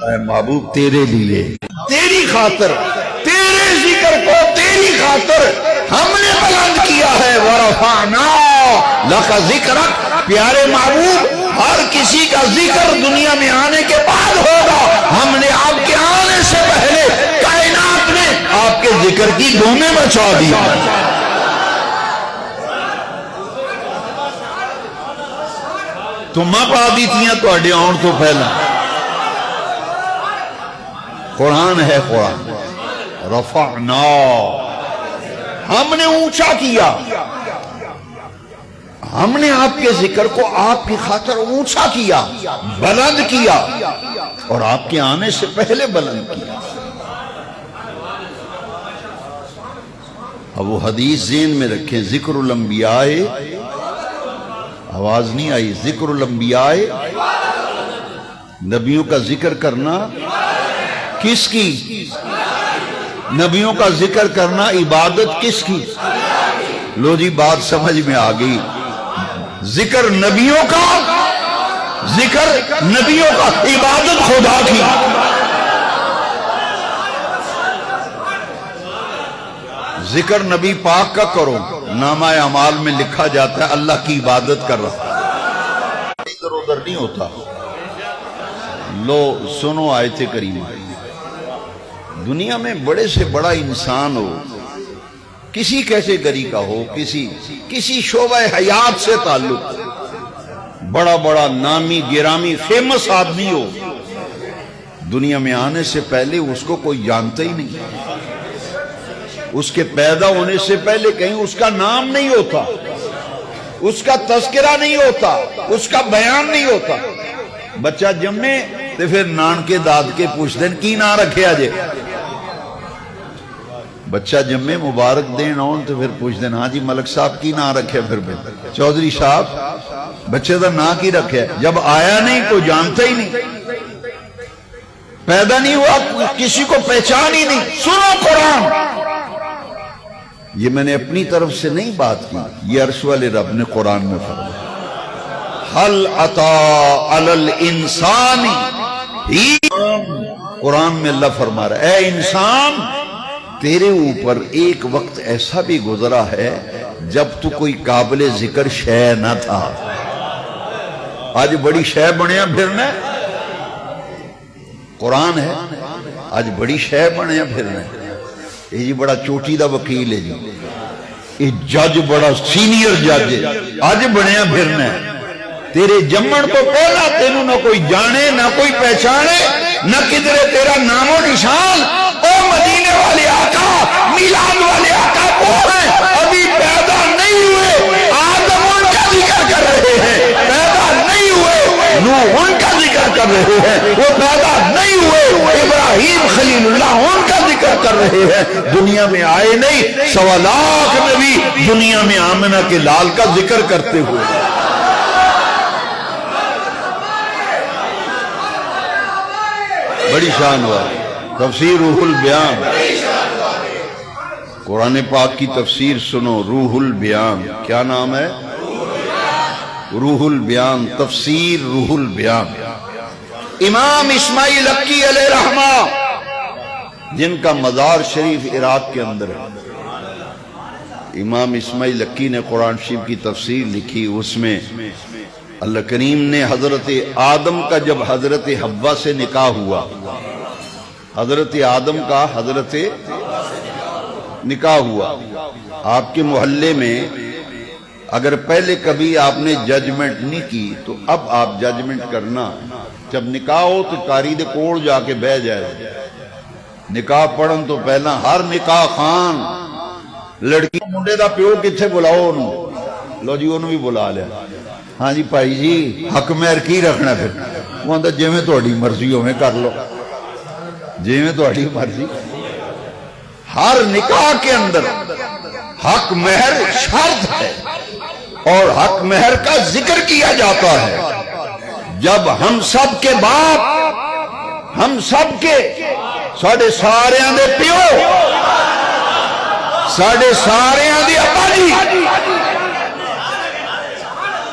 اے محبوب تیرے لیے، تیری خاطر، تیرے ذکر کو تیری خاطر ہم نے بلند کیا ہے۔ ورفعنا لک ذکرک، پیارے محبوب ہر کسی کا ذکر دنیا میں آنے کے بعد ہوگا، ہم نے آپ کے آنے سے پہلے کائنات میں آپ کے ذکر کی دھومیں مچا دی۔ تو ماں پا دی تھیاں تو اڈے آن تو پہلا قرآن ہے، قرآن رفعنا، ہم نے اونچا کیا، ہم نے آپ کے ذکر کو آپ کی خاطر اونچا کیا، بلند کیا، اور آپ کے آنے سے پہلے بلند کیا۔ اب وہ حدیث ذہن میں رکھیں، ذکر الانبیاء، آواز نہیں آئی، ذکر الانبیاء، نبیوں کا ذکر کرنا کس کی؟ نبیوں کا ذکر کرنا عبادت کس کی؟ لو جی بات سمجھ میں آ گئی، ذکر نبیوں کا، ذکر نبیوں کا، عبادت خدا کی۔ ذکر نبی پاک کا کرو، نامہ اعمال میں لکھا جاتا ہے اللہ کی عبادت کر رہا، ادھر ادھر نہیں ہوتا۔ لو سنو آیت کریمہ، دنیا میں بڑے سے بڑا انسان ہو، کسی کیٹیگری کا ہو، کسی شعبہ حیات سے تعلق، بڑا بڑا نامی گرامی فیمس آدمی ہو، دنیا میں آنے سے پہلے اس کو کوئی جانتا ہی نہیں، اس کے پیدا ہونے سے پہلے کہیں اس کا نام نہیں ہوتا، اس کا تذکرہ نہیں ہوتا، اس کا بیان نہیں ہوتا۔ بچہ جمے تو پھر نان کے داد کے پوچھ دیں کی نہ رکھے آجے، بچہ جمے مبارک دین آن تو پھر پوچھ دیں ہاں جی ملک صاحب کی نہ رکھے، پھر چودھری صاحب بچے دا نہ کی رکھے، جب آیا نہیں کوئی جانتا ہی نہیں، پیدا نہیں ہوا کسی کو پہچان ہی نہیں۔ سنو قرآن، یہ میں نے اپنی طرف سے نہیں بات کی، یہ عرش والے رب نے قرآن میں فرمایا، حل عطا علی الانسان، قرآن میں اللہ فرما رہا ہے اے انسان تیرے اوپر ایک وقت ایسا بھی گزرا ہے جب تو کوئی قابل ذکر شے نہ تھا، آج بڑی شے بنیا پھرنا ہے، قرآن ہے آج بڑی شے بنیا پھرنا ہے، یہ جی بڑا چوٹی دا وکیل ہے جی، یہ جج بڑا سینئر جج ہے، آج بنیا پھرنا ہے، تیرے جمن کو پہلا تینوں نہ کوئی جانے نہ کوئی پہچانے، نہ کدھرے تیرا نام و نشان۔ او مدینے والے آقا، میلاد والے آقا وہ ہیں ابھی پیدا نہیں ہوئے، آدم ان کا ذکر کر رہے ہیں، پیدا نہیں ہوئے، نوح ان کا ذکر کر رہے ہیں، وہ پیدا نہیں ہوئے، ابراہیم خلیل اللہ ان کا ذکر کر رہے ہیں، دنیا میں آئے نہیں، 1.25 لاکھ نبی دنیا میں آمنہ کے لال کا ذکر کرتے ہوئے۔ بڑی شان ہوا تفسیر روح البیان، قرآن پاک کی تفسیر سنو، روح البیان، کیا نام ہے؟ روح البیان، تفسیر روح البیان، امام اسماعیل لکی علیہ رحمہ جن کا مزار شریف عراق کے اندر ہے، امام اسماعیل لکی نے قرآن شریف کی تفسیر لکھی، اس میں اللہ کریم نے حضرت آدم کا جب حضرت حوا سے نکاح ہوا، حضرت آدم کا حضرت نکاح ہوا، آپ کے محلے میں اگر پہلے کبھی آپ نے ججمنٹ نہیں کی تو اب آپ ججمنٹ کرنا، جب نکاح ہو تو قاری دے کوڑ جا کے بہ جائے، نکاح پڑھن تو پہلا ہر نکاح خان لڑکی منڈے دا پیو کتھے بلاؤ انہوں، لو جی انہوں بھی بلا لیا، ہاں جی بھائی جی حق مہر کی رکھنا، پھر وہ اندر جی میں تہاڈی مرضی ہوے کر لو، جی میں تہاڈی مرضی۔ ہر نکاح کے اندر حق مہر شرط ہے اور حق مہر کا ذکر کیا جاتا ہے، جب ہم سب کے باپ، ہم سب کے ساڑھے سارے دے پیو، ساڑھے سارے دے ابا جی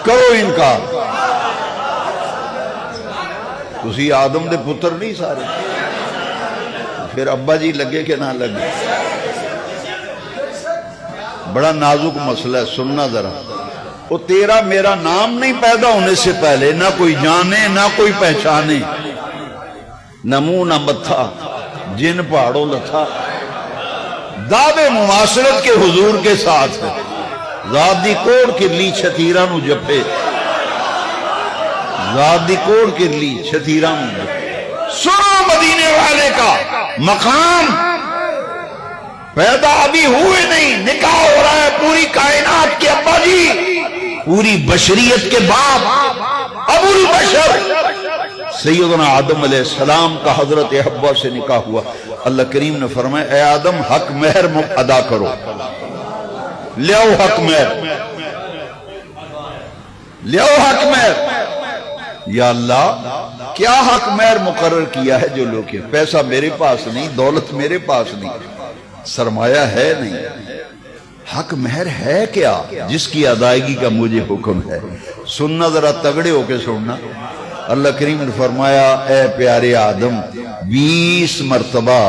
کرو انکار، تسی آدم دے پتر نہیں سارے، پھر ابا جی لگے کہ نہ لگے؟ بڑا نازک مسئلہ ہے، سننا ذرا۔ وہ تیرا میرا نام نہیں پیدا ہونے سے پہلے نہ کوئی جانے نہ کوئی پہچانے، نہ منہ نہ متھا، جن پہاڑوں لتھا، دعوے مماثلت کے حضور کے ساتھ ہے، ذات دی کوڑ کرلی چھتیرہ نو جپے، ذات دی کوڑ کرلی چھتیرہ نو جپے۔ سنو مدینے والے کا مقام، پیدا ابھی ہوئے نہیں، نکاح ہو رہا ہے پوری کائنات کے ابا جی، پوری بشریت کے باپ، ابو البشر سیدنا آدم علیہ السلام کا حضرت حوا سے نکاح ہوا۔ اللہ کریم نے فرمایا اے آدم حق مہر ادا کرو، لے آؤ حق مہر، لے آؤ حق مہر۔ یا اللہ کیا حق مہر مقرر کیا ہے جو لوگ ہیں؟ پیسہ میرے پاس نہیں، دولت میرے پاس نہیں، سرمایہ ہے نہیں، حق مہر ہے کیا جس کی ادائیگی کا مجھے حکم ہے؟ سننا ذرا تگڑے ہو کے سننا۔ اللہ کریم نے فرمایا اے پیارے آدم 20 مرتبہ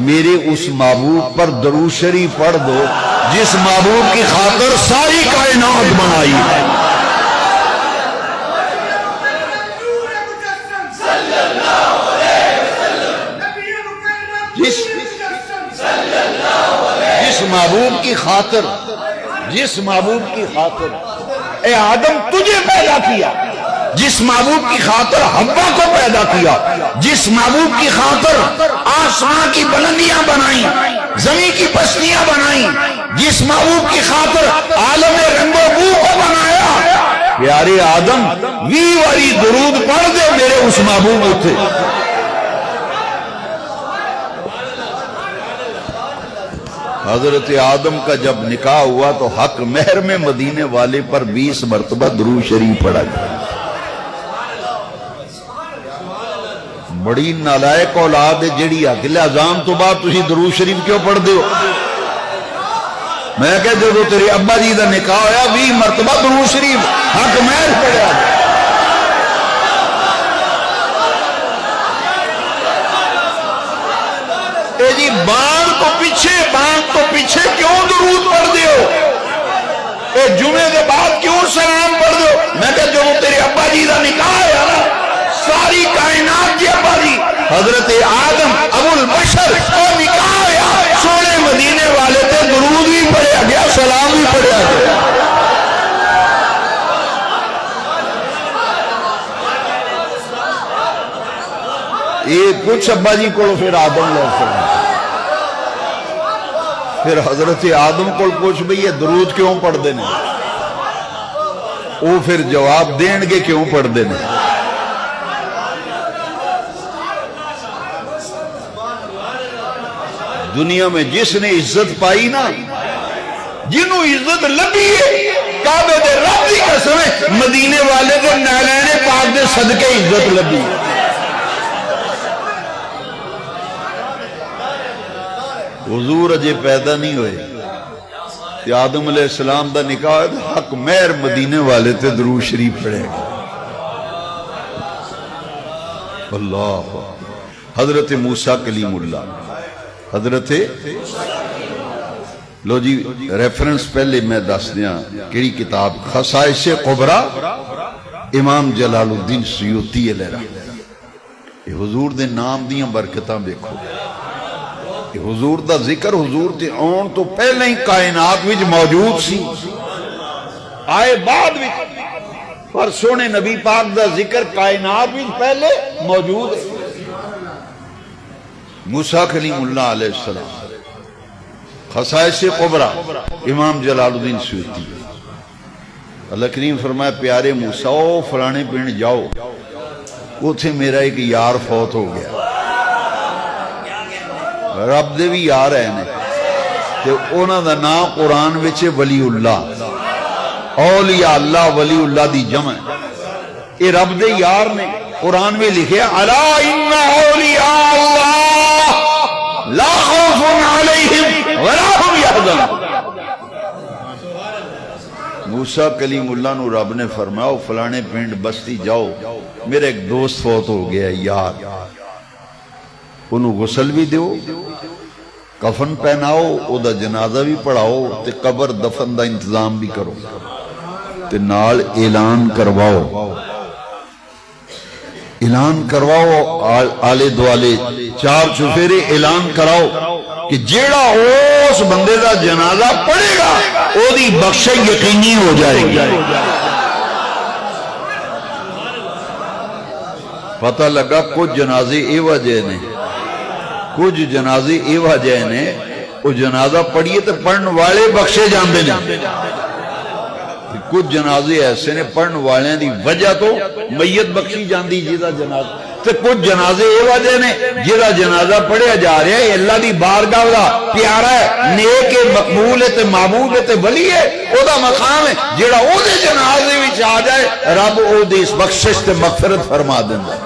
میرے اس معبود پر درود شریف پڑھ دو جس معبود کی خاطر ساری کائنات بنائی ہے۔ جس محبوب کی خاطر، جس محبوب کی خاطر اے آدم تجھے پیدا کیا، جس محبوب کی خاطر حوا کو پیدا کیا، جس محبوب کی خاطر آسمان کی بلندیاں بنائیں، زمین کی پستیاں بنائیں، جس محبوب کی خاطر عالم رنگ و بو کو بنایا، پیارے آدم 20 واری درود پڑھ دے میرے اس محبوب اٹھے۔ حضرت آدم کا جب نکاح ہوا تو حق مہر میں مدینے والے پر 20 مرتبہ درود شریف پڑھا گیا۔ بڑی نالائق اولاد ہے جیڑی اگلے اذان تو بعد تسی درود شریف کیوں پڑھ دے ہو؟ میں کہتے ہو تیرے ابا جی دا نکاح ہویا 20 مرتبہ درود شریف حق مہر پڑھا گیا۔ اے جی بان تو پیچھے کیوں درود پڑھ دیو؟ اے جمعے دے بعد کیوں سلام پڑھ دیو؟ میں کہا جو تیرے ابا جی دا نکاح ہے نا، ساری کائنات جی ابا جی حضرت آدم ابو البشر اور نکاح ہے، سونے مدینے والے تے درود بھی پڑھیا گیا، سلام بھی پڑھیا گیا۔ ایک کچھ ابا جی کو پھر آدم لے سکتا، پھر حضرت آدم کو پوچھ بھئی یہ درود کیوں پڑھ دینے؟ وہ پھر جواب دین گے کیوں پڑھ دینے۔ دنیا میں جس نے عزت پائی نا، جنہوں عزت لبی ہے، کعبے دے رب دی قسم ہے مدینے والے دے نالین پاک دے صدقے عزت لبی ہے۔ حضور اجے پیدا نہیں ہوئے کہ آدم علیہ السلام دا نکاح ہے، حق مہر مدینے والے تے درود شریف پڑھے گا۔ اللہ حضرت موسیٰ کلیم اللہ، حضرت لو جی ریفرنس پہلے میں دس دیاں کیڑی کتاب؟ خصائص کبریٰ امام جلال الدین سیوطی علیہ رحمہ۔ یہ حضور دے نام دیاں برکتاں دیکھو، حضور دا ذکر حضور تے آن تو پہلے ہی کائنات وچ موجود سی، آئے بعد وچ، پر سونے نبی پاک دا ذکر کائنات وچ پہلے موجود ہے۔ موسیٰ کلیم اللہ علیہ السلام، خصائص کبریٰ امام جلال الدین سیوطی۔ اللہ کریم فرمایا پیارے موسیٰ فلانے پنڈ جاؤ، اتھے میرا ایک یار فوت ہو گیا، رب دے بھی یار ہے نے، تے اونا دا نام قرآن وچے ولی اللہ، اولیاء اللہ ولی اللہ دی جمع ہے، اے رب دے یار نے، قرآن میں لکھے الا ان اولیاء اللہ لا خوف علیہم ولا هم يحزنون۔ موسیٰ کلیم اللہ نو رب نے فرمایا فلانے پنڈ بستی جاؤ، میرا ایک دوست فوت ہو گیا یار، انہوں غسل بھی دیو، کفن پہناؤ، او دا جنازہ بھی پڑھاؤ، تے قبر دفن دا انتظام بھی کرو، تے نال اعلان کرواؤ، اعلان کرواؤ آلے دوالے چار چفیرے اعلان کراؤ کہ جیڑا اس بندے دا جنازہ پڑھے گا او دی بخشش یقینی ہو جائے گی۔ پتہ لگا کچھ جنازے اے وجہ نے، کچھ جنازے اے وجہ نے، وہ جنازہ پڑھیے تو پڑھن والے بخشے جاندے نے، کچھ جنازے ایسے نے پڑھن والے دی وجہ تو میت بخشی جاندی جیدہ جنازہ، تو کچھ جنازے اے وجہ نے جیدہ جنازہ پڑھیا جا رہا ہے اللہ دی بارگاہ دا پیارا ہے، نیک ہے، مقبول ہے، تے معبود ہے، تے ولی ہے، او دا مقام ہے، جیڑا او دے جنازے وچ آ جائے رب او دی اس بخشش تے مغفرت فرما دیندا۔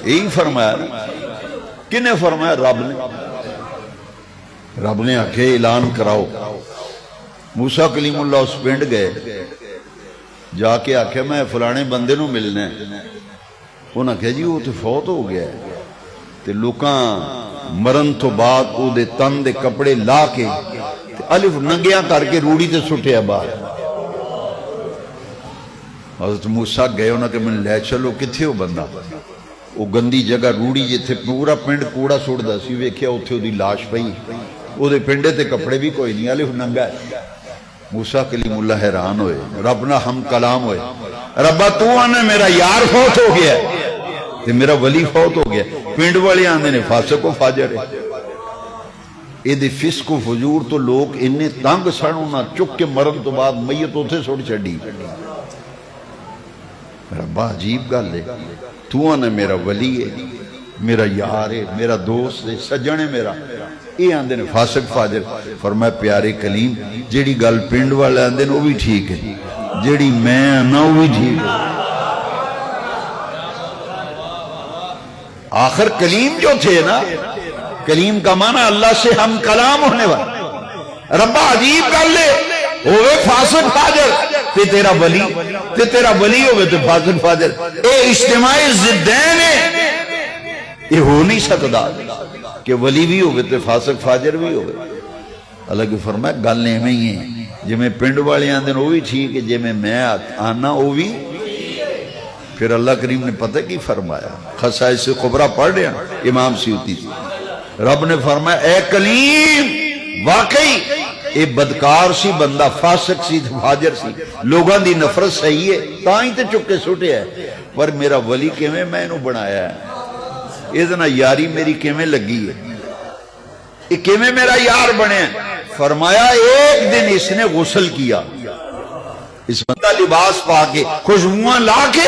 یہی فرمایا نا، کنے فرمایا؟ رب نے، رب نے آکھے اعلان کراؤ۔ موسیٰ کلیم اللہ اس پنڈ گئے، جا کے آکھے میں فلانے بندے نو ملنا ہے، انہاں کہا جی وہ تو فوت ہو گیا ہے، تے لوکاں مرن تو بعد او دے تن دے کپڑے لا کے الف ننگیاں کر کے روڑی تے سٹیا باہر۔ حضرت موسیٰ گئے انہاں کہ میں لے چلو، کتھے ہو بندہ؟ وہ گندی جگہ روڑی جتھے پورا پنڈ کوڑا سڑدا سی، ویکھیا اوتھے دی لاش پئی، او دے پنڈے تے کپڑے بھی کوئی نہیں، الف ننگا ہے۔ موسیٰ کلیم اللہ حیران ہوئے، رب نہ ہم کلام ہوئے، ربا تو آنے میرا یار فوت ہو گیا ہے، میرا ولی فوت ہو گیا، پنڈ والے آنے نے فاسق و فاجر ہے۔ اے دے فسق و فجور تو لوگ انہیں تنگ سنوں نہ چک کے مرن تو بعد میت اوتھے سڑ چڑی۔ ربا عجیب گل ہے، تو آنے میرا ولی ہے، میرا یار ہے، میرا دوست ہے، سجن ہے میرا، یہ آندے نے فاسق فاجر۔ فرمایا پیارے کلیم جیڑی گل پنڈ والے آندے نے وہ بھی ٹھیک ہے، جیڑی میں آنا وہ بھی ٹھیک ہے۔ آخر کلیم جو تھے نا، کلیم کا معنی اللہ سے ہم کلام ہونے والا۔ ربا عجیب گل لے ہوئے فاسق فاجر تے تیرا ولی، تے تیرا ولی ہوئے تے فاسق فاجر، اے اجتماع ضدین ہے، یہ ہو نہیں سکتا کہ ولی بھی ہوئے تے فاسق فاجر بھی ہوئے۔ اللہ کی فرمایا گل نہیں میں ہی ہے، جی میں پنڈ والے آندے وہ بھی ٹھیک ہے، جی میں آنا وہ بھی۔ پھر اللہ کریم نے پتہ کی فرمایا، خصائص کبریٰ پڑھ رہے ہیں امام سیوطی سے، رب نے فرمایا اے کلیم واقعی اے بدکار سی بندہ، فاسق سی فاجر سی، لوگاں دی نفرت صحیح ہے تاں ہی تے چکے سٹے ہے، پر میرا ولی کیویں میں انہوں بنایا ہے، ادنا یاری میری کیویں لگی ہے، یہ کیویں میرا یار بنے ہیں۔ فرمایا ایک دن اس نے غسل کیا، اس بندہ لباس پا کے خوشبوئاں لا کے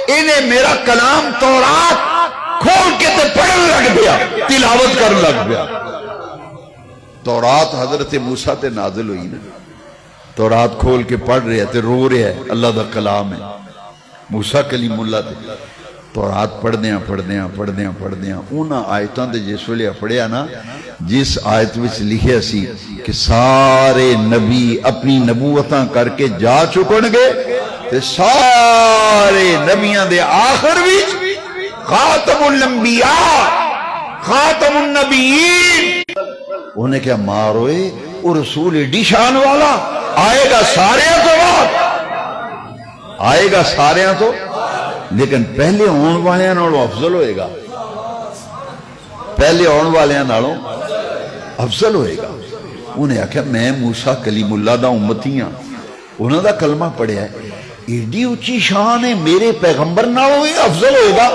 انہیں میرا کلام تورات کھول کے تے پڑھن لگ گیا، تلاوت کرن لگ گیا۔ تورات حضرت موسیٰ تے نازل ہوئی نا، تورات کھول کے پڑھ رہے تے رو رہے ہیں، اللہ دا کلام ہے، موسیٰ کلیم اللہ تے تورات پڑھ دیاں انہاں آیتاں دے جس ویلے پڑھیا نا، جس آیت وچ لکھیا سی کہ سارے نبی اپنی نبوتاں کر کے جا چکن گے تے سارے نبیاں دے آخر وچ خاتم الانبیاء خاتم النبیین، انہیں کیا ماروئے وہ رسول ایڈی شان والا آئے گا ساریاں تو بعد، آئے گا ساریاں تو، لیکن پہلے آن والے نالوں افضل ہوئے گا، پہلے آن والے نالوں افضل ہوئے گا۔ انہیں آکھا میں موسیٰ کلیم اللہ دا امتی ہاں، انہوں دا کلمہ پڑھیا ہے، ایڈی اچھی شان ہے، میرے پیغمبر نالوں ہی افضل ہوئے گا،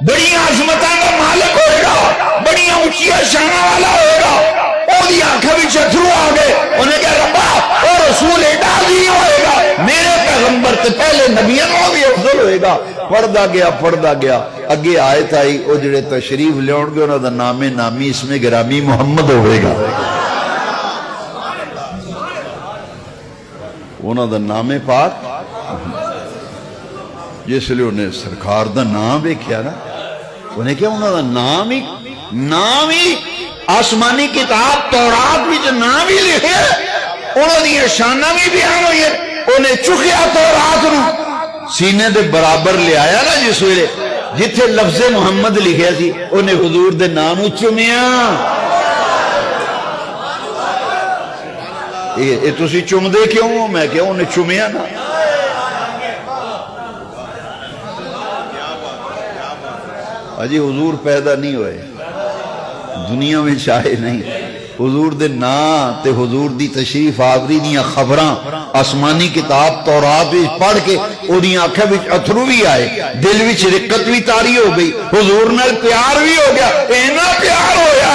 بڑی عظمتاں کا مالک ہوئے گا، بڑی اونچی شانہ والا ہوئے گا۔ وہ دی آنکھیں بھی چترو آگے، انہیں کہا ربا وہ رسول ایڈا دی ہوئے گا، میرے پیغمبر تے پہلے نبیوں بھی افضل ہوئے گا۔ پڑھدا گیا اگے آیت آئی، او جڑے تشریف لیون گے انہوں دا نام نامی اس میں گرامی محمد ہوئے گا، انہوں دا نام پاک، جس لئے انہیں سرکار دا نام بھی کیا نا، انہیں کیا انہوں دا نام ہی آسمانی کتاب تورات وچ نام بھی لکھے انہوں نے شانہ بھی بیان ہوئی ہے انہیں چکیا تورات نو سینے دے برابر لے آیا نا جس ویلے جتھے لفظ محمد لکھیا سی انہیں حضور دے نام چومیا یہ تسی چوم دے کیوں ہو میں کہوں انہیں چومیا نا اجی حضور پیدا نہیں ہوئے دنیا میں چاہے نہیں حضور دے نا تے حضور دی تشریف آوری دیاں خبراں آسمانی کتاب تورات وچ پڑھ کے او دیاں آنکھاں وچ اتھرو بھی آئے دل وچ رقت بھی طاری ہو گئی حضور نال پیار بھی ہو گیا اینا پیار ہویا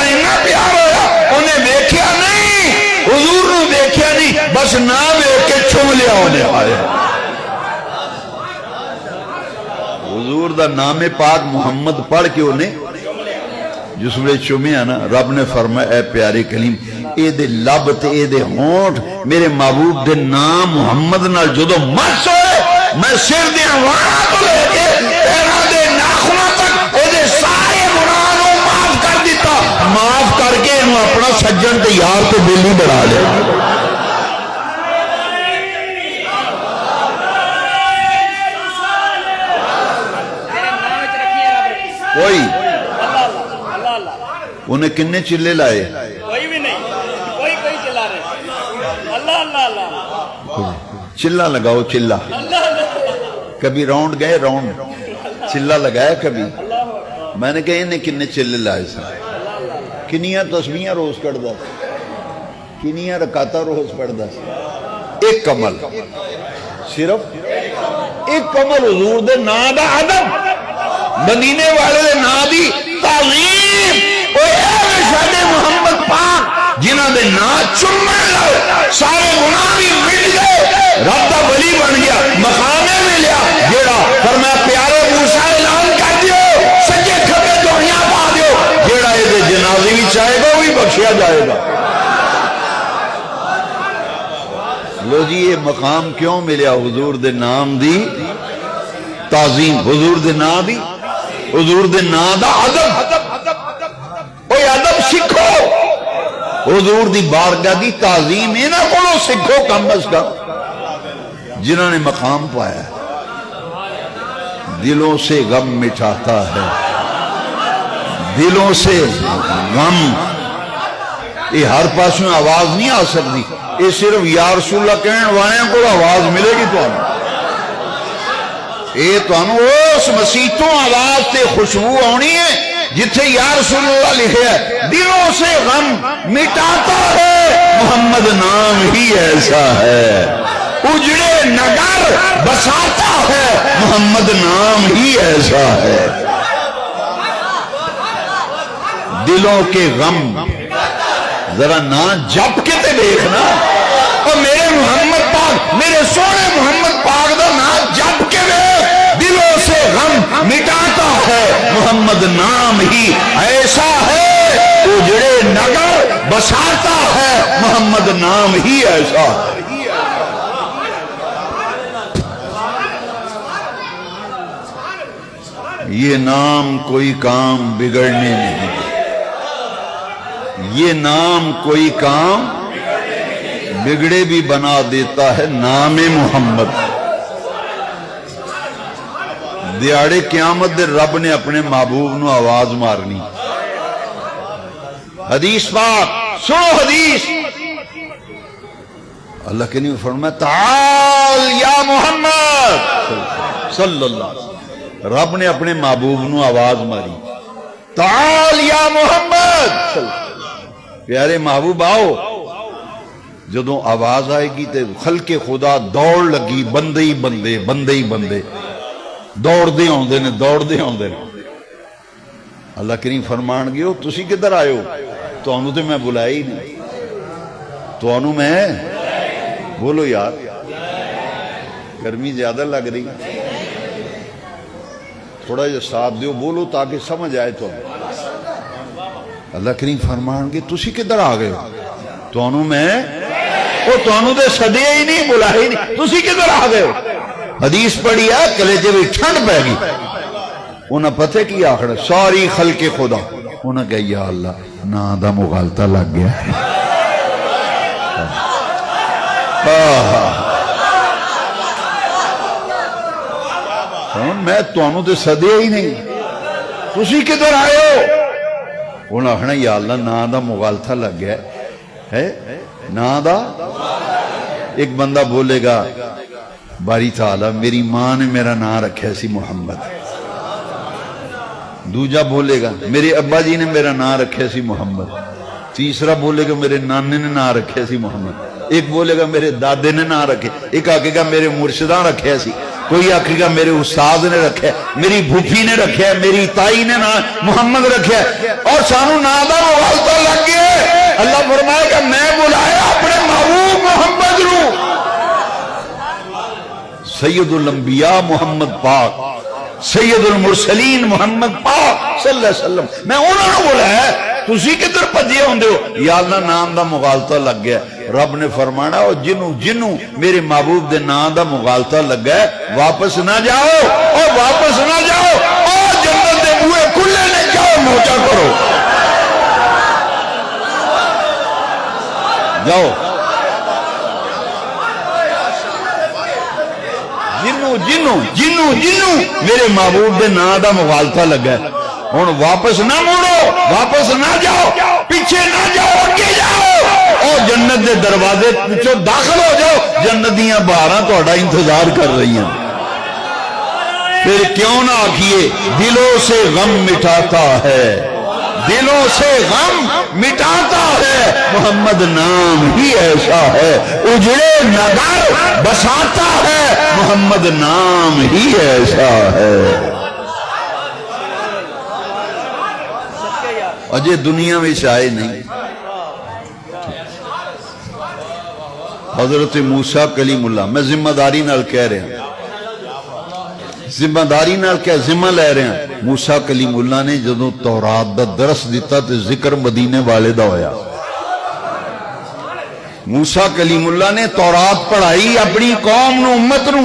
انہیں دیکھیا نہیں حضور نو دیکھیا نہیں بس نام دیکھ کے چھوم لیا انہیں آیا حضور دا نام پاک محمد پڑھ کے انہیں جس میں چومیا نا رب نے فرمایا اے پیارے کلیم اے دے لب تے اے دے ہونٹ میرے محبوب دے نام محمد نال جدو مس ہوئے میں سر دے وہاں تو لے کے پیرا دے ناخنہ تک اے دے سارے گناہوں معاف کر دیتا معاف کر کے انہوں اپنا سجن تے یار تے بیلی بڑھا لے کوئی انہیں کنے چلے لائے کوئی بھی نہیں کوئی چلا رہے اللہ اللہ اللہ چلہ لگاؤ چلہ کبھی راؤنڈ گئے راؤنڈ چلہ لگایا کبھی میں نے کہا انہیں کنے چلے لائے سا کنیاں تسبیحاں روز کر دا کنیاں رکعتاں روز پڑھ دا ایک کمل صرف ایک کمل حضور دے نا دا ادب مدینے والے دے نا دی تعظیم شہد محمد پاک جنہ دے نا چمن لائے سارے گناہ بھی مٹ گئے رب دا ولی بن گیا مقامے میں لیا جیڑا فرمایا پیارے موسیٰ اعلان کر دیو سجے کھبے دوڑیاں پا دیو جیڑا یہ دے جنازی بھی چاہے گا بھی بخشیا جائے گا لو جی یہ مقام کیوں ملیا حضور دے نام دی تعظیم حضور دے نا دی حضور دے نا دا ادب کوئی ادب سکھو حضور دی بارگاہ دی تعظیم اینا کونو سکھو کم از کم جنہوں نے مقام پایا دلوں سے غم مٹاتا ہے دلوں سے غم یہ ہر پاس میں آواز نہیں آ سکتی یہ صرف یا رسول اللہ کہنے والے کو آواز ملے گی تو یہ تو اس مسیحتوں آواز تے خوشبو آنی ہے جتھے یا رسول اللہ لکھے ہے دلوں سے غم مٹاتا ہے محمد نام ہی ایسا ہے اجڑے نگر بساتا ہے محمد نام ہی ایسا ہے دلوں کے غم ذرا نہ جب کے تے دیکھنا اور میرے محمد پاک میرے سونے محمد پاک دا نا جب کے دیکھ دلوں سے غم مٹاتا ہے محمد نام ہی ایسا ہے اجڑے نگر بساتا ہے محمد نام ہی ایسا ہے یہ نام کوئی کام بگڑنے نہیں یہ نام کوئی کام بگڑے بھی بنا دیتا ہے نام محمد دیاڑے قیامت دے رب نے اپنے محبوب نو آواز مارنی حدیث پاک سنو حدیث اللہ کے نہیں فرمایا تعال یا محمد صلی اللہ علیہ وسلم رب نے اپنے محبوب نو آواز ماری تعال یا محمد پیارے محبوب آؤ جدوں آواز آئے گی تے خلق خدا دوڑ لگی بندے ہی بندے بندے ہی بندے دوڑ دے ہوندے نے دوڑ دے ہوندے نے اللہ کریم فرمان گئے ہو تسی کدھر آئے ہو تو انہوں تے میں بلائی نہیں تو انہوں میں بولو یار گرمی زیادہ لگ رہی تھوڑا جا ساتھ دیو بولو تاکہ سمجھ آئے تو اللہ کریم فرمان گئے تسی کدھر آ گئے ہو تو انہوں میں وہ تو انہوں دے صدیہ ہی نہیں بلائی نہیں تسی کدھر آ گئے ہو حدیث پڑھی ہے کلیجے بھی ٹھنڈ پہ گی انہاں پتہ کی آخر ساری خلق خدا انہوں نے کہا یا اللہ نا دا مغالطہ لگ گیا میں تمہوں تے سدیا ہی نہیں تسی کدھر آئے ہو انہوں نے آخنا یا اللہ نا دا مغالطہ لگ گیا ہے نا دا ایک بندہ بولے گا باری تعالیٰ میری ماں نے میرا نام رکھا سی محمد دوجا بولے گا میرے ابا جی نے میرا نام رکھا سی محمد تیسرا بولے گا میرے نانے نے نام رکھا سی محمد ایک بولے گا میرے دادے نے نام رکھے ایک آکے گا میرے مرشداں رکھا سی کوئی آکے گا میرے استاد نے رکھا میری بھوپھی نے رکھا میری تائی نے نام محمد رکھا اور سانو نام دا مغالطہ لگ گیا اللہ فرمائے گا میں بلایا اپنے محبوب محمد رو سید الانبیاء محمد پاک سید المرسلین محمد پاک صلی اللہ علیہ وسلم میں انہوں نے بولا ہے تسی کدھر پجے ہوندے ہو یا اللہ نام دا مغالطہ لگ گیا رب نے فرمانا اور جنوں میرے محبوب دے نام دا مغالطہ لگ گیا واپس نہ جاؤ اور واپس نہ جاؤ اور جنت دے بوئے کھلے نے جاؤ موچا کرو جاؤ جنوں میرے محبوب دے نام دا مغالطہ لگا ہوں واپس نہ موڑو واپس نہ جاؤ پیچھے نہ جاؤ اگے جاؤ اور جنت دے دروازے پیچھے داخل ہو جاؤ جنت دیاں بہاراں تہاڈا انتظار کر رہی ہیں پھر کیوں نہ آکھیے دلوں سے غم مٹاتا ہے دلوں سے غم مٹاتا ہے محمد نام ہی ایسا ہے اجڑے نگر بساتا ہے محمد نام ہی ایسا ہے اجے دنیا میں آئے نہیں حضرت موسیٰ کلیم اللہ میں ذمہ داری نال کہہ رہا ہوں ذمہ داری نال کیا ذمہ لے رہے ہیں موسیٰ کلیم اللہ نے جدوں تورات دا درس دیتا تے ذکر مدینے والے دا ہویا موسیٰ کلیم اللہ نے تورات پڑھائی اپنی قوم نو امت نو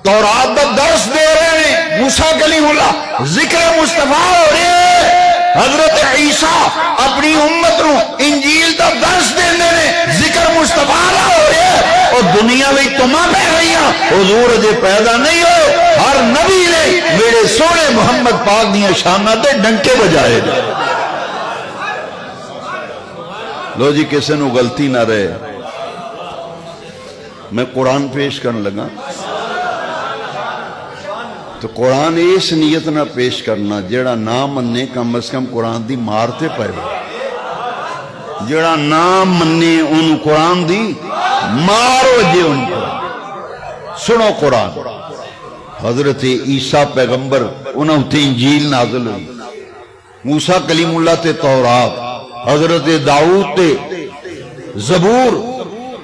تورات دا درس دے رہے ہیں موسیٰ کلیم اللہ ذکر مصطفیٰ ہو رہے ہیں حضرت عیسیٰ اپنی امت نو انجیل دا درس دینے نے ذکر مصطفیٰ ہو رہے ہیں اور دنیا میں تمہاں پہ رہی ہیں حضور جے پیدا نہیں ہوئے ہر نبی نے میرے سونے محمد پاک دیاں شانہ دے ڈنکے بجائے جائے لو جی کسے نو غلطی نہ رہے میں قرآن پیش کرنے لگا تو قرآن اس نیت نہ پیش کرنا جیڑا نام مننے کم از کم قرآن دی مارتے پائے جیڑا نام مننے ان قرآن دی مارو جے ان کو سنو قرآن حضرت عیسیٰ پیغمبر انہوں تے انجیل نازل ہوئی موسیٰ کلیم اللہ تے تورات حضرت داؤد تے زبور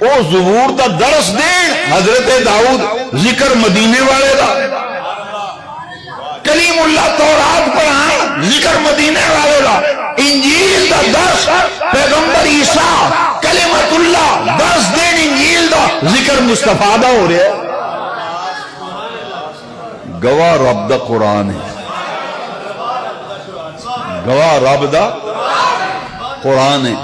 او زبور دا درس دیں حضرت داؤد ذکر مدینے والے دا کلیم اللہ تورات پڑھائیں ذکر مدینے والے دا انجیل دا درس پیغمبر عیسیٰ کلمت اللہ درس دیں انجیل دا ذکر مصطفیٰ دا ہو رہے گواہ رب دا قرآن ہے گواہ رب دا قرآن ہے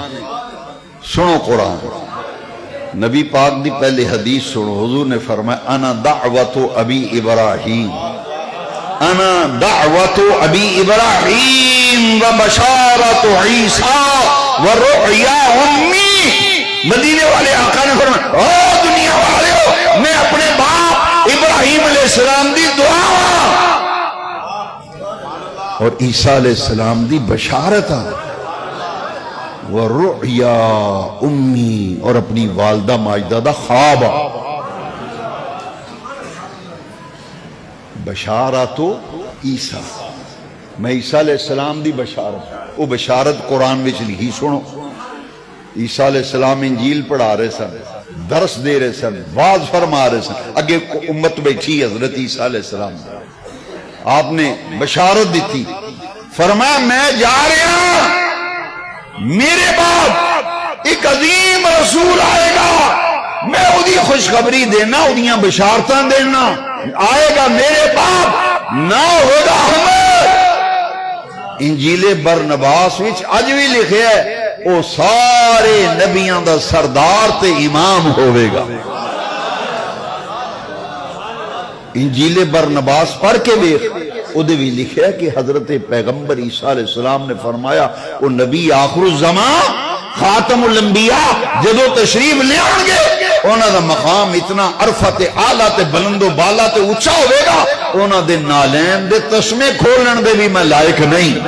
سنو قرآن نبی پاک دی پہلے حدیث سنو حضور نے فرمایا انا دعوت ابی ابراہیم انا دعوت ابی ابراہیم و بشارت عیسیٰ و رؤیا امی مدینے والے آقا نے فرمایا او دنیا والے ہو میں اپنے باپ ابراہیم علیہ السلام دی دعا اور عیسیٰ علیہ السلام دی بشارت ورؤیا امی اور اپنی والدہ ماجدہ دا خواب بشارت عیسیٰ میں عیسیٰ علیہ السلام دی بشارت وہ بشارت قرآن وچ لکھی سنو عیسیٰ علیہ السلام انجیل پڑھا رہے سن درس دے رہے سن واز فرما رہے سن اگے امت بیٹھی حضرت عیسیٰ علیہ السلام آپ نے بشارت دی تھی فرمایا میں جا رہا میرے بعد ایک عظیم رسول آئے گا میں اُدھی خوشخبری دینا اُدھیاں بشارتاں دینا آئے گا میرے بعد نہ ہوگا احمد انجیل برنباس وچ اج بھی لکھیا ہے او سارے نبیاں دا سردار تے امام ہوئے گا. انجیل برنباس پڑھ کے دیکھ او دے بھی لکھیا ہے کہ حضرت پیغمبر عیسیٰ علیہ السلام نے فرمایا او نبی آخر الزمان خاتم الانبیاء جدو تشریف لے آن گے اونا دا مقام اتنا عرفہ تے آلہ تے بلند و بالا تے اچھا ہوئے گا اونا دے نالین دے تسمے کھولن دے بھی میں لائق نہیں.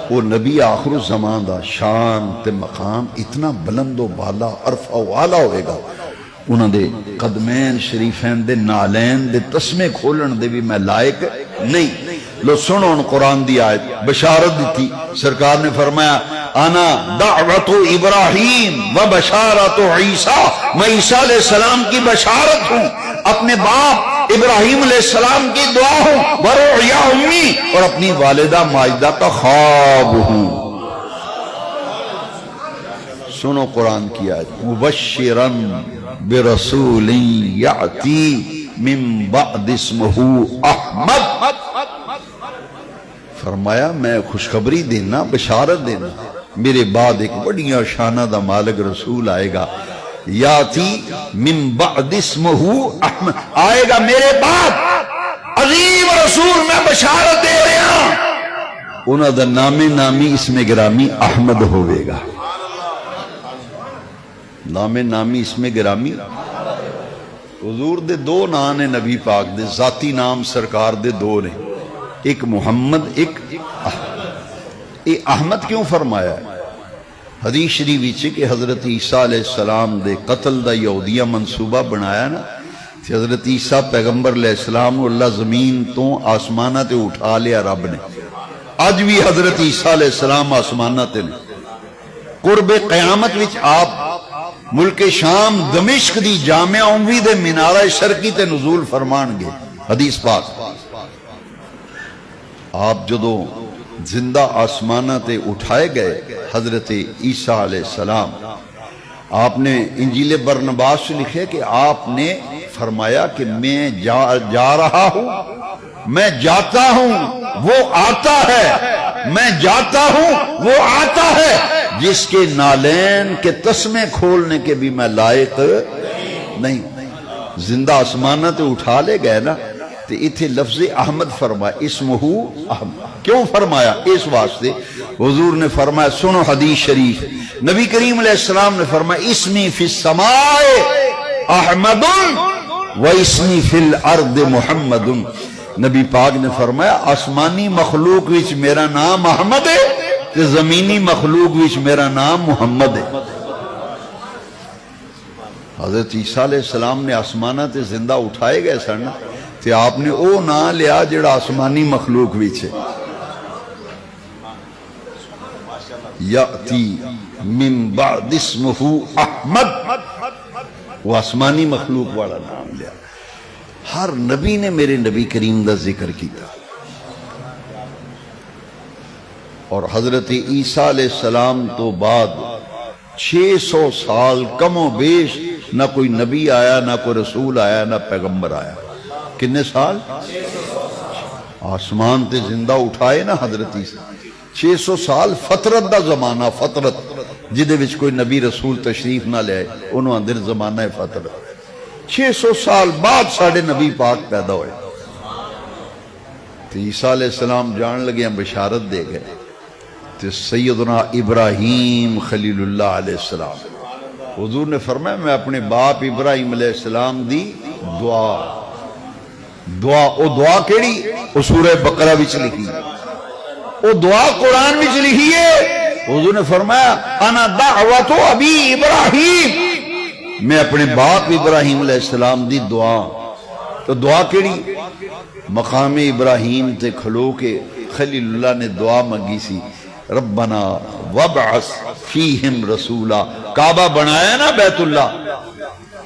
وہ نبی آخر الزمان دا شان تے مقام اتنا بلند و بالا عرفہ و آلہ ہوئے گا انہوں دے قدمین شریفین دے نالین دے تسمے کھولن دے بھی میں لائق نہیں. لو سنو ان قرآن دی آیت بشارت دیتی سرکار نے فرمایا انا دعوت ابراہیم و بشارت عیسیٰ میں عیسیٰ علیہ السلام کی بشارت ہوں اپنے باپ ابراہیم علیہ السلام کی دعا ہوں ورؤیا امی اور اپنی والدہ ماجدہ کا خواب ہوں. سنو قرآن کی آیت مبشرا برسول یأتی من بعد اسمہ احمد فرمایا میں خوشخبری دینا بشارت دینا میرے بعد ایک بڑی شانہ دا مالک رسول آئے گا یاتی من بعد اسمہ احمد آئے گا میرے بعد عظیم رسول میں بشارت دے رہا انہاں دا نامی اسم گرامی احمد ہوئے گا. نامی اسم گرامی حضور دے دو نام نے نبی پاک دے ذاتی نام سرکار دے دو نے ایک محمد ایک احمد. یہ احمد کیوں فرمایا ہے حدیث شریف وچ کہ حضرت عیسیٰ علیہ السلام دے قتل دا یہودیہ منصوبہ بنایا نا کہ حضرت عیسیٰ پیغمبر علیہ السلام اللہ زمین تو آسمانہ تے اٹھا لیا رب نے. آج بھی حضرت عیسیٰ علیہ السلام آسمانہ تے نے قرب قیامت وچ آپ ملک شام دمشق دی جامعہ اموی دے منارہ شرقی تے نزول فرمان گے. حدیث پاک آپ جدو زندہ آسمانہ تے اٹھائے گئے حضرت عیسیٰ علیہ السلام آپ نے انجیل برنباس سے لکھے کہ آپ نے فرمایا کہ میں جا رہا ہوں میں جاتا ہوں وہ آتا ہے میں جاتا ہوں وہ آتا ہے جس کے نالین کے تسمے کھولنے کے بھی میں لائق نہیں. زندہ آسمانہ تے اٹھا لے گئے نا تو اتھے لفظ احمد فرمایا اسمہ احمد کیوں فرمایا اس واسطے حضور نے فرمایا سنو حدیث شریف نبی کریم علیہ السلام نے فرمایا اسمی فی السماء احمد و اسمی فی الارض محمد. نبی پاک نے فرمایا آسمانی مخلوق وچ میرا نام احمد ہے تے زمینی مخلوق وچ میرا نام محمد ہے. حضرت عیسیٰ علیہ السلام نے آسمانہ تے زندہ اٹھائے گئے سن تے آپ نے او نا لیا جڑا آسمانی مخلوق وچ ہے. یأتی من بعد اسمہ احمد وہ آسمانی مخلوق والا نام لیا. ہر نبی نے میرے نبی کریم دا ذکر کیا اور حضرت عیسیٰ علیہ السلام تو بعد 600 سال کم و بیش نہ کوئی نبی آیا نہ کوئی رسول آیا نہ پیغمبر آیا. کتنے سال آسمان تے زندہ اٹھائے نا حضرت عیسیٰ 600 سال فترت دا زمانہ فترت جدے وچ کوئی نبی رسول تشریف نہ لے انہوں اندر زمانہ فترت 600 سال بعد ساڑھے نبی پاک پیدا ہوئے. تو عیسیٰ علیہ السلام جان لگے ہیں بشارت دے گئے تو سیدنا ابراہیم خلیل اللہ علیہ السلام حضور نے فرمایا میں اپنے باپ ابراہیم علیہ السلام دی دعا او دعا کیڑی او سورہ بقرہ وچ لکھی او دعا قرآن وچ لکھی ہے. حضور نے فرمایا انا دعوت ابی ابراہیم میں اپنے باپ ابراہیم علیہ السلام دی دعا تو دعا کیڑی مقام ابراہیم تے کھلو کے خلیل اللہ نے دعا منگی سی ربنا وابعث فیہم رسولا. کعبہ بنایا نا بیت اللہ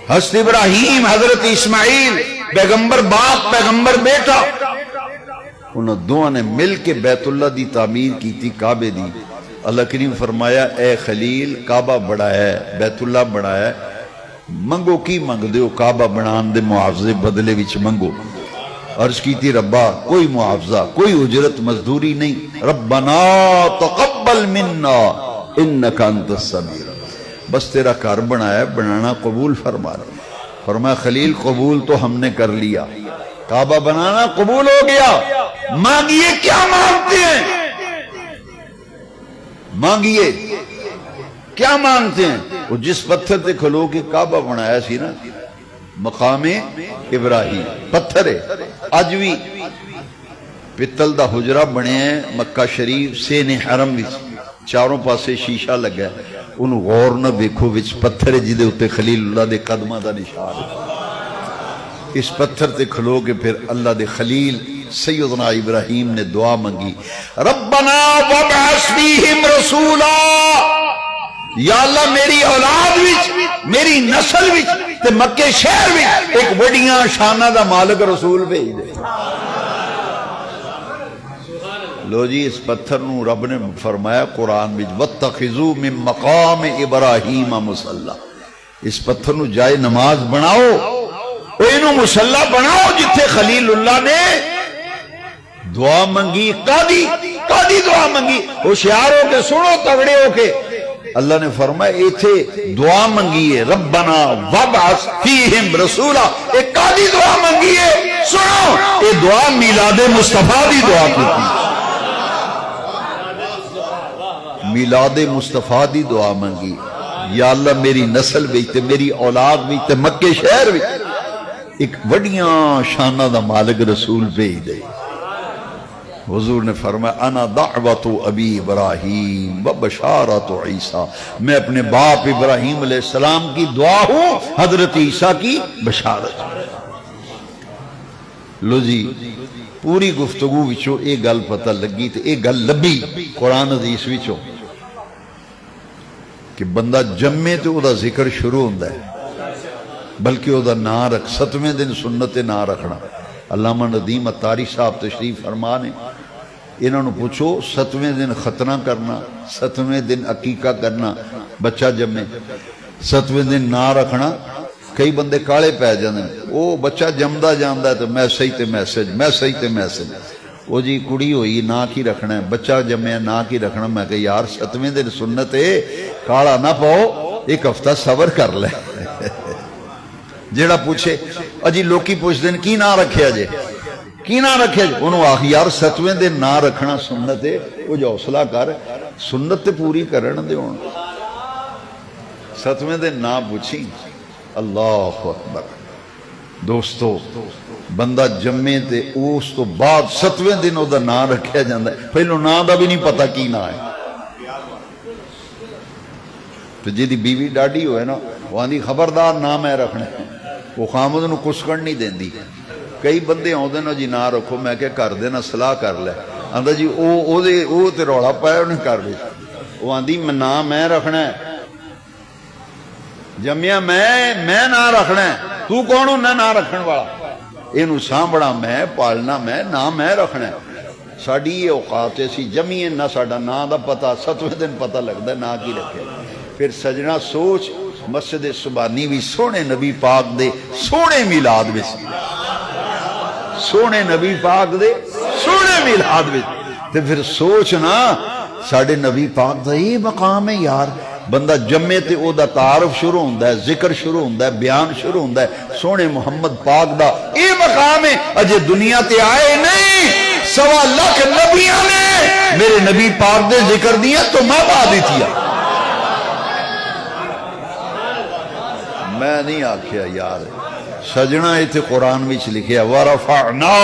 حضرت ابراہیم حضرت اسماعیل پیغمبر باپ پیغمبر بیٹا انہوں دعا نے مل کے بیت اللہ دی تعمیر کی تھی کعبے دی. اللہ کریم فرمایا اے خلیل کعبہ بڑا ہے بیت اللہ بڑا ہے منگو کی منگ دیو کعبہ بنان دے معاوضے بدلے وچ منگو. عرض کی تھی ربا کوئی معاوضہ کوئی اجرت مزدوری نہیں، ربنا تقبل منا انک انت السمیع، بس تیرا گھر بنایا، بنانا قبول فرما رہا۔ فرمایا خلیل قبول تو ہم نے کر لیا، کعبہ بنانا قبول ہو گیا، مانگیے کیا مانگتے ہیں، مانگیے کیا مانگتے ہیں؟ وہ جس پتھر تے کھلو کے کعبہ بنایا سی نا، مقام ابراہیم پتھر ہے، اج بھی پتل دا حجرہ بنے ہیں مکہ شریف سین حرم وچ، چاروں پاسے شیشہ لگا ہے، انہوں غور نہ دیکھو وچ پتھر ہے جدے اتے خلیل اللہ دے قدمہ دا نشان ہے۔ اس پتھر تے کھلو کے پھر اللہ دے خلیل سیدنا ابراہیم نے دعا منگی، ربنا وابعث فیہم رسولا، یا اللہ میری اولاد وچ میری نسل وچ تے مکے شہر وچ ایک بڑیاں شانہ دا مالک رسول بھیج دے۔ لو جی اس پتھر نو رب نے فرمایا قرآن وچ واتخذوا من مقام ابراہیم مصلی، اس پتھر نو جائے نماز بناؤ، اینو مصلی بناؤ جتھے خلیل اللہ نے دعا منگی، قادی دعا منگی، ہوشیار ہو کے سنو، تگڑے ہو کے۔ اللہ نے فرمایا ایتھے دعا منگی ہے ربنا وابعث فیہم رسولا، ایک قادی دعا منگی ہے، سنو یہ دعا میلاد مصطفیٰ دی دعا کی تھی، میلاد مصطفیٰ دی دعا منگی، یا اللہ میری نسل وچ تے میری اولاد وچ تے مکے شہر وچ ایک وڈیاں شانہ دا مالک رسول بھیج دے۔ حضور نے فرمایا انا دعوت ابی ابراہیم و بشارت عیسیٰ، میں اپنے باپ ابراہیم علیہ السلام کی دعا ہوں، حضرت عیسیٰ کی بشارت۔ لو جی پوری گفتگو وچوں ایک گل پتہ لگی تے ایک گل لبی قرآن حدیث وچوں کہ بندہ جمے تے او دا ذکر شروع ہوندا ہے، بلکہ او دا نا رکھ، 7ویں دن سنت نا رکھنا۔ علامہ ندیم اتاری صاحب تشریف فرما نے، انہوں نے پوچھو 7ویں دن ختنہ کرنا، 7ویں دن عقیقہ کرنا، بچہ جمے، 7ویں دن نا رکھنا، کئی بندے کالے پہ جاندے او بچہ جمدا جاندا ہے تو میسج تے میسج، او جی کڑی ہوئی نا کی رکھنا ہے، بچہ جمے نا کی رکھنا۔ میں کہ یار 7ویں دن سنت ہے، کالا نہ پاؤ، ایک ہفتہ صبر کر لے۔ جیڑا پوچھے اجی لوکی پوچھ دین کی نہ رکھے جے، کی نہ رکھے جے، انہوں آخ یار 7ویں دن نہ رکھنا سنت ہے، وہ جو حوصلہ کر سنت تے پوری کرن دے ہون، 7ویں دن نہ پوچھی۔ اللہ اکبر دوستو، بندہ جمے تے اس تو بعد 7ویں دن او دا نام رکھیا جاندا ہے، پہلو نام دا بھی نہیں پتا کی نام ہے۔ تو جی دی بیوی ڈاڈی ہوئے نا، وہ آندھی خبردار نام ہے رکھنے، وہ خامد نو کسکن نہیں دین دی۔ کئی بندے آؤں نا جی نام رکھو، میں کہ کر دینا صلاح کر لے، آندھا جی او تے روڑا پایا انہیں کر دے، وہ آندھی میں نام میں رکھنا ہے، جمعہ میں نہ رکھنا ہے، تو کون ہوں نہ رکھن والا، اینو سانبڑا میں پالنا میں رکھنا ہے۔ ساڑی یہ اوقات ایسی جمعی نہ ساڑا نا دا پتا، 7ویں دن پتا لگتا ہے نا کی رکھے۔ پھر سجنہ سوچ مسجد سبانی بھی سونے نبی پاک دے سونے میلاد بھی، سونے نبی پاک دے سونے میلاد بھی، تے پھر سوچنا ساڑے نبی پاک دا یہ مقام ہے یار۔ بندہ جمعے تے او دا تعارف شروع ہوندہ ہے، ذکر شروع ہوندہ ہے، بیان شروع ہوندہ ہے، سونے محمد پاک دا یہ مقام ہے۔ اجے دنیا تے آئے نہیں، 1.25 لاکھ نبیاں نے میرے نبی پاک دے ذکر دیا تو میں بادی تھیا۔ میں نہیں آکھیا یار، سجنہ ایتھے قرآن وچ لکھیا وَرَفَعْنَا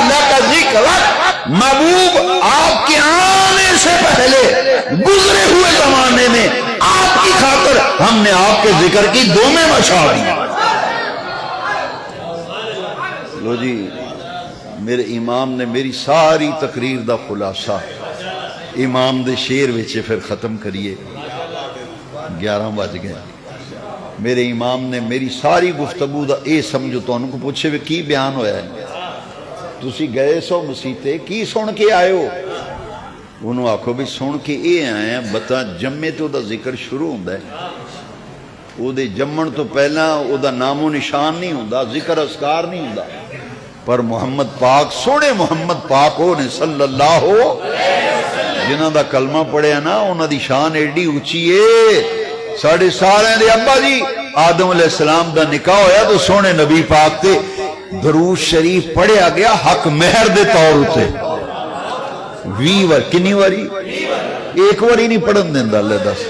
لَكَ ذِكْرَكَ، محبوب آپ کے آنے سے پہلے گزرے ہوئے زمانے میں آپ کی خاطر ہم نے آپ کے ذکر کی دومیں مچھا دی۔ لو جی میرے امام نے میری ساری تقریر دا خلاصہ امام دے شیر وچے پھر ختم کریے، 11 بج گئے۔ میرے امام نے میری ساری گفتگو دا اے سمجھو تو انہوں کو پوچھے ہوئے کی بیان ہویا ہے، تسی گئے سو مسیتے کی سن کے آئے ہو؟ انہوں آکھو بھی سن کے اے آئے ہیں، بتا جمعے تو دا ذکر شروع ہوندہ ہے، وہ دے جمن تو پہلا وہ دا نام و نشان نہیں ہوندا، ذکر اذکار نہیں ہوندا، پر محمد پاک سونے محمد پاک ہو نے صلی اللہ ہو جنہ دا کلمہ پڑھیا نا انہاں دی شان ایڈی اونچی ہے. ساڑھے سارے دے ابا جی آدم علیہ السلام دا نکاح ہویا تو سونے نبی پاک تے درود شریف پڑھیا گیا حق مہر دے طور تے 20 وار. کنی واری؟ ایک واری نہیں پڑھن دیندا اللہ دس.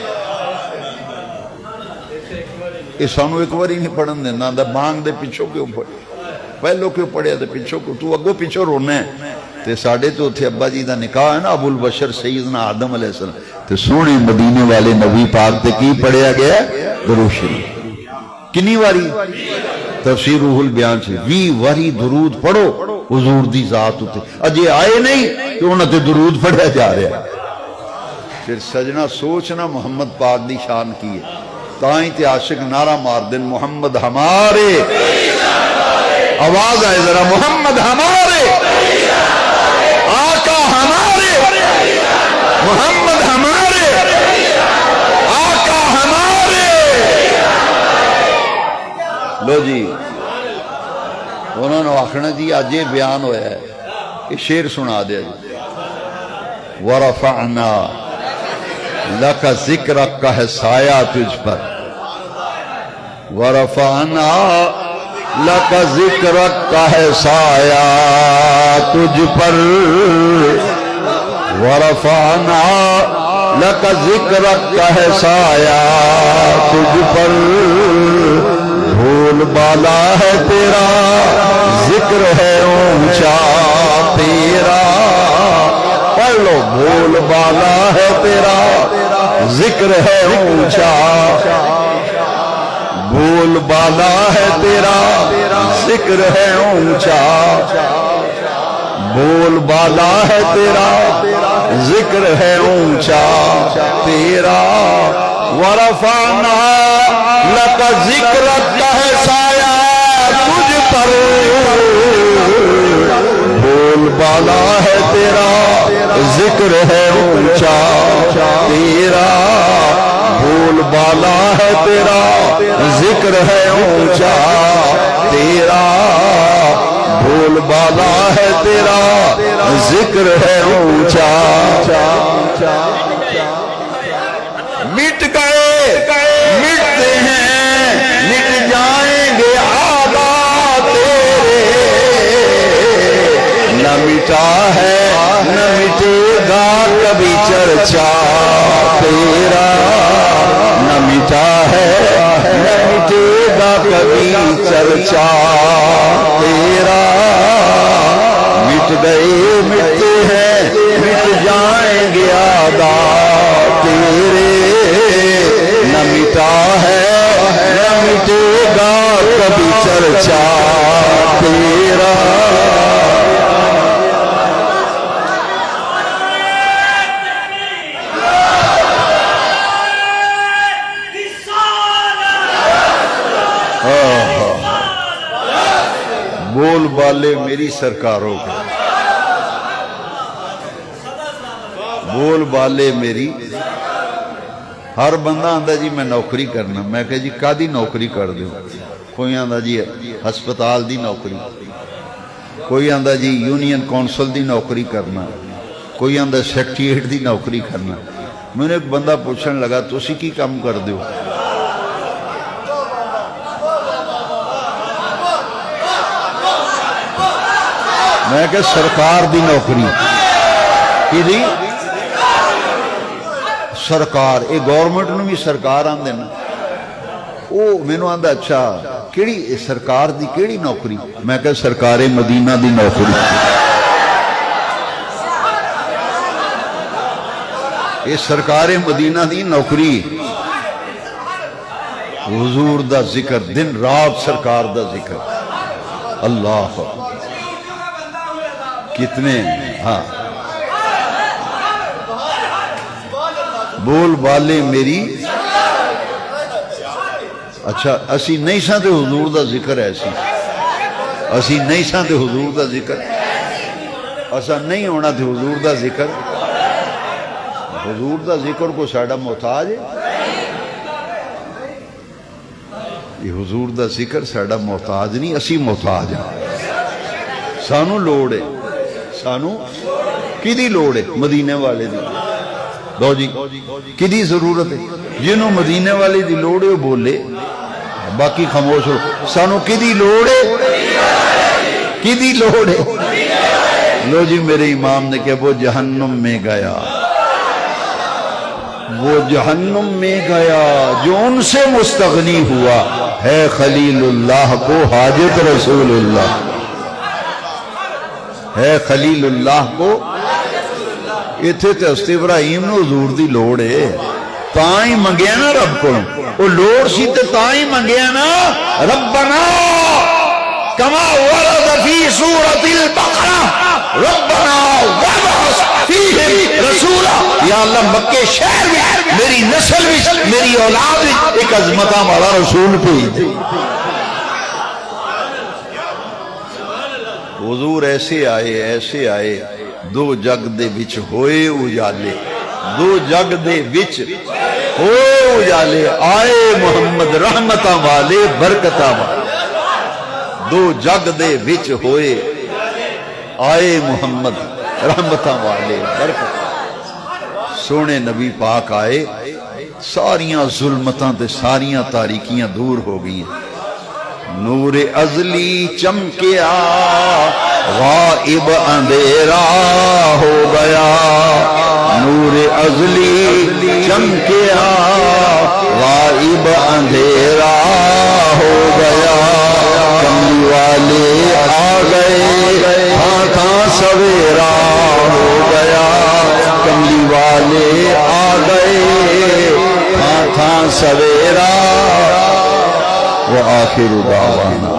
یہ سانو ایک واری نہیں پڑھن دینا دا مانگ دے پچھو کیوں پڑھے پہلو کیوں پڑھیا دے پچھو کیوں تو اگو پچھو رونے ہیں. تے ساڑھے تو تھے ابا جی دا نکاح ہے نا ابو البشر سیدنا آدم علیہ السلام تے سونے مدینے والے نبی پاک تے کی پڑھیا گیا درود شریف. کنی واری؟ تفسیر روح البیان سے 20 واری درود پڑھو حضور دی ذات ہوتے. اجے آئے نہیں کہ انہوں تے درود پڑھیا جا رہا ہے. پھر سجنہ سوچنا محمد پاک دی شان کی ہے. تائیں تے عاشق نعرہ مار دن محمد ہمارے. آواز آئے ذرا محمد ہمارے، آقا ہمارے، محمد ہمارے، آقا ہمارے. لو جی انہوں نے آخنا جی آج یہ بیان ہویا ہے یہ شعر سنا دیا جی. ورفعنا لک ذکرک کا ہے سایہ تجھ پر، ورفعنا لک ذکرک کا ہے سایہ تجھ پر، ورفعنا لک ذکرک کا ہے سایہ تجھ پر. بھول بالا ہے تیرا ذکر ہے اونچا تیرا. پڑھ لو بھول بالا ہے تیرا ذکر ہے اونچا. بھول بالا ہے تیرا ذکر ہے اونچا. بھول بالا ہے تیرا ذکر ہے اونچا تیرا. ورفعنا لک ذکرک کا ہے سایہ تجھ پر. بھول بالا ہے تیرا ذکر ہے اونچا تیرا. بھول بالا ہے تیرا ذکر ہے اونچا تیرا. بھول بالا ہے تیرا ذکر ہے اونچا. مٹ گئے مٹتے ہیں مٹ جائیں گے آباد تیرے. نہ مٹا ہے نہ مٹے گا کبھی چرچا تیرا. نہ مٹا ہے نہ مٹے گا کبھی چرچا تیرا. مٹ گئے مٹتے ہیں مٹ جائیں گے آباد تیرے. نہ مٹا ہے نہ مٹے گا کبھی چرچا تیرا. بول بالے میری سرکاروں کے، بول بالے میری. ہر بندہ آندا جی میں نوکری کرنا. میں کہا جی کادی نوکری کر دیو. کوئی آندا جی ہسپتال دی نوکری، کوئی آندا جی یونین کونسل دی نوکری کرنا، کوئی آندا سیکٹریٹ دی نوکری کرنا. میں نے ایک بندہ پوچھن لگا تسی کی کام کر دیو؟ میں کہ سرکار دی نوکری. کی دی؟ سرکار. اے گورنمنٹ نو بھی سرکار آندے نا. او مینوں آندا اچھا کیڑی سرکار دی کیڑی نوکری؟ میں کہ سرکار مدینہ دی نوکری. اے سرکار مدینہ دی نوکری. حضور دا ذکر دن رات سرکار دا ذکر. اللہ کتنے. ہاں بول بالے میری. اچھا اسی نہیں ساں تے حضور دا ذکر ایسی. اسی نہیں ساں تے حضور دا ذکر. اسا نہیں ہونا تے حضور دا ذکر. حضور دا ذکر کو ساڑا محتاج ہے. یہ حضور دا ذکر ساڈا محتاج نہیں، اسی محتاج ہاں. سانو لوڑ ہے، سانو کدی لوڑ ہے؟ مدینے والے دی. دو جی کدی ضرورت ہے؟ جنہوں مدینے والے دی لوڑ ہے وہ بولے، باقی خاموش ہو. سانو کدی لوڑ ہے؟ کدی لوڑ ہے؟ لو جی میرے امام نے کہا وہ جہنم میں گیا، وہ جہنم میں گیا جو ان سے مستغنی ہوا ہے خلیل اللہ کو حاجت رسول اللہ، ہے خلیل اللہ کو. اتھے تے حضرت ابراہیم نے حضور دی لوڑ ہے، تاں ہی منگیا نا رب کو. وہ لوڑ سی تے تاں ہی منگیا نا ربنا کما ورد فی سورۃ البقرہ ربنا وابعث فیہم رسولا. یا اللہ مکے شہر میں میری نسل میں میری اولاد میں ایک عظمتاں والا رسول بھیج دے. حضور ایسے آئے دو جگ دے وچ ہوئے اجالے، دو جگ دے وچ ہوئے اجالے. آئے محمد رحمتاں والے برکتاں والے، دو جگ دے وچ ہوئے آئے محمد رحمتاں والے برکتاں. سونے نبی پاک آئے، ساریاں ظلمتاں تے ساریاں تاریکیاں دور ہو گئی. نور ازلی چمکیا غائب اندھیرا ہو گیا، نور ازلی چمکیا غائب اندھیرا ہو گیا. کملی والے آ گئے تھا سویرا ہو گیا، کملی والے آ گئے تھا سویرا. وآخر دعوانا